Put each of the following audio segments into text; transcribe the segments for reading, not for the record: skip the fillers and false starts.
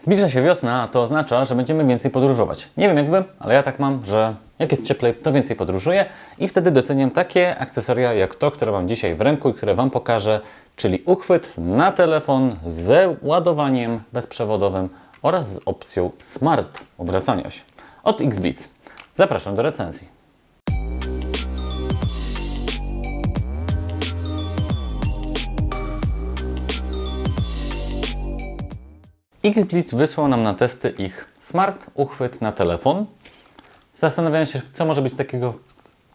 Zbliża się wiosna, a to oznacza, że będziemy więcej podróżować. Nie wiem jak Wy, ale ja tak mam, że jak jest cieplej, to więcej podróżuję i wtedy doceniam takie akcesoria jak to, które mam dzisiaj w ręku i które Wam pokażę, czyli uchwyt na telefon z ładowaniem bezprzewodowym oraz z opcją Smart obracania się od XBLITZ. Zapraszam do recenzji. XBLITZ wysłał nam na testy ich Smart uchwyt na telefon. Zastanawiałem się, co może być takiego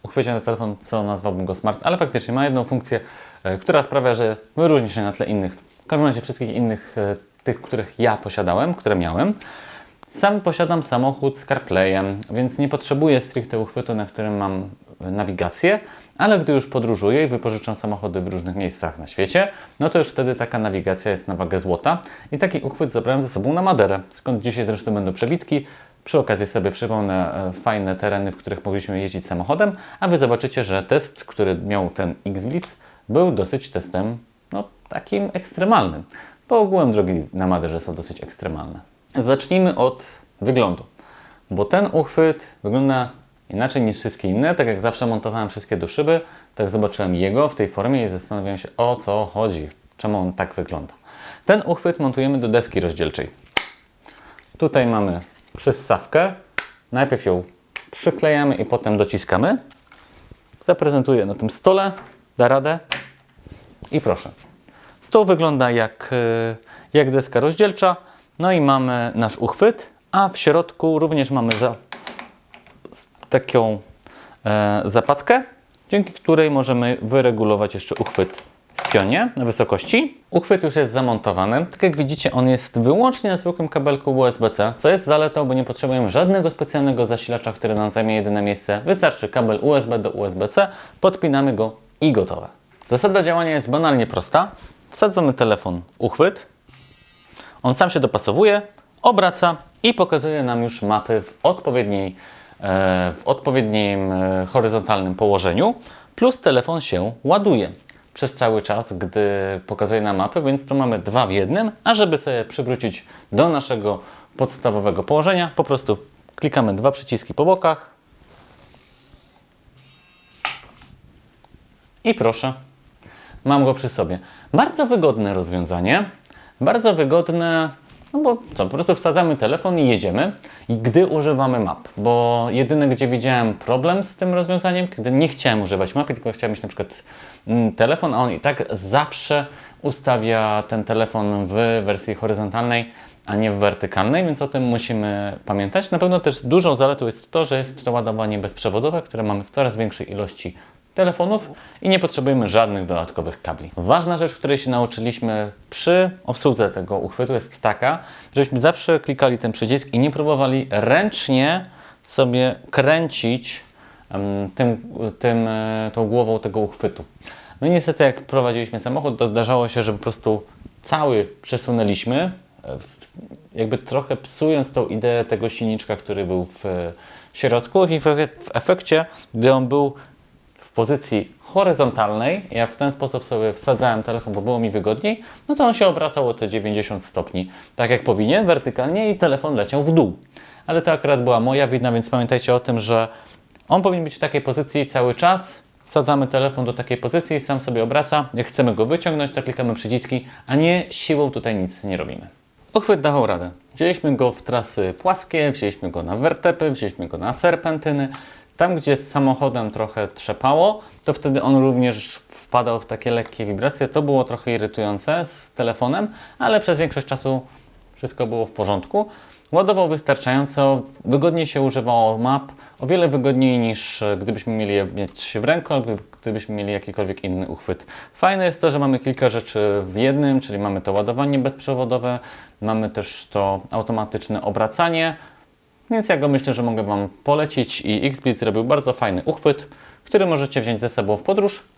uchwycie na telefon, co nazwałbym go Smart, ale faktycznie ma jedną funkcję, która sprawia, że wyróżni się na tle innych, w każdym razie wszystkich innych, tych, których ja posiadałem, które miałem. Sam posiadam samochód z CarPlayem, więc nie potrzebuję stricte uchwytu, na którym mam nawigację, ale gdy już podróżuję i wypożyczam samochody w różnych miejscach na świecie, no to już wtedy taka nawigacja jest na wagę złota i taki uchwyt zabrałem ze sobą na Maderę, skąd dzisiaj zresztą będą przebitki. Przy okazji sobie przypomnę fajne tereny, w których mogliśmy jeździć samochodem, a Wy zobaczycie, że test, który miał ten XBLITZ, był dosyć testem takim ekstremalnym, bo ogółem drogi na Maderze są dosyć ekstremalne. Zacznijmy od wyglądu, bo ten uchwyt wygląda inaczej niż wszystkie inne. Tak jak zawsze montowałem wszystkie do szyby, tak zobaczyłem jego w tej formie i zastanawiałem się, o co chodzi, czemu on tak wygląda. Ten uchwyt montujemy do deski rozdzielczej. Tutaj mamy przyssawkę, najpierw ją przyklejamy i potem dociskamy. Zaprezentuję na tym stole, da radę i proszę. Stół wygląda jak deska rozdzielcza, no i mamy nasz uchwyt, a w środku również mamy taką zapadkę, dzięki której możemy wyregulować jeszcze uchwyt w pionie na wysokości. Uchwyt już jest zamontowany. Tak jak widzicie, on jest wyłącznie na zwykłym kabelku USB-C, co jest zaletą, bo nie potrzebujemy żadnego specjalnego zasilacza, który nam zajmie jedyne miejsce. Wystarczy kabel USB do USB-C, podpinamy go i gotowe. Zasada działania jest banalnie prosta. Wsadzamy telefon w uchwyt, on sam się dopasowuje, obraca i pokazuje nam już mapy w odpowiednim horyzontalnym położeniu, plus telefon się ładuje przez cały czas, gdy pokazuje nam mapę, więc tu mamy 2 w 1, a żeby sobie przywrócić do naszego podstawowego położenia, po prostu klikamy 2 przyciski po bokach i proszę, mam go przy sobie. Bardzo wygodne rozwiązanie, bardzo wygodne. No bo co, po prostu wsadzamy telefon i jedziemy, i gdy używamy map, bo jedyne, gdzie widziałem problem z tym rozwiązaniem, kiedy nie chciałem używać mapy, tylko chciałem mieć na przykład telefon, a on i tak zawsze ustawia ten telefon w wersji horyzontalnej, a nie w wertykalnej, więc o tym musimy pamiętać. Na pewno też dużą zaletą jest to, że jest to ładowanie bezprzewodowe, które mamy w coraz większej ilości telefonów i nie potrzebujemy żadnych dodatkowych kabli. Ważna rzecz, której się nauczyliśmy przy obsłudze tego uchwytu jest taka, żebyśmy zawsze klikali ten przycisk i nie próbowali ręcznie sobie kręcić tą głową tego uchwytu. No i niestety jak prowadziliśmy samochód, to zdarzało się, że po prostu cały przesunęliśmy, jakby trochę psując tą ideę tego silniczka, który był w środku i w efekcie, gdy on był w pozycji horyzontalnej, ja w ten sposób sobie wsadzałem telefon, bo było mi wygodniej, no to on się obracał o te 90 stopni, tak jak powinien, wertykalnie i telefon leciał w dół. Ale to akurat była moja wina, więc pamiętajcie o tym, że on powinien być w takiej pozycji cały czas. Wsadzamy telefon do takiej pozycji, sam sobie obraca. Jak chcemy go wyciągnąć, to klikamy przyciski, a nie siłą tutaj nic nie robimy. Uchwyt dawał radę. Wzięliśmy go w trasy płaskie, wzięliśmy go na wertepy, wzięliśmy go na serpentyny. Tam, gdzie z samochodem trochę trzepało, to wtedy on również wpadał w takie lekkie wibracje. To było trochę irytujące z telefonem, ale przez większość czasu wszystko było w porządku. Ładował wystarczająco, wygodnie się używało map, o wiele wygodniej niż gdybyśmy mieli je mieć w ręku, albo gdybyśmy mieli jakikolwiek inny uchwyt. Fajne jest to, że mamy kilka rzeczy w jednym, czyli mamy to ładowanie bezprzewodowe, mamy też to automatyczne obracanie, więc ja go myślę, że mogę Wam polecić i XBLITZ zrobił bardzo fajny uchwyt, który możecie wziąć ze sobą w podróż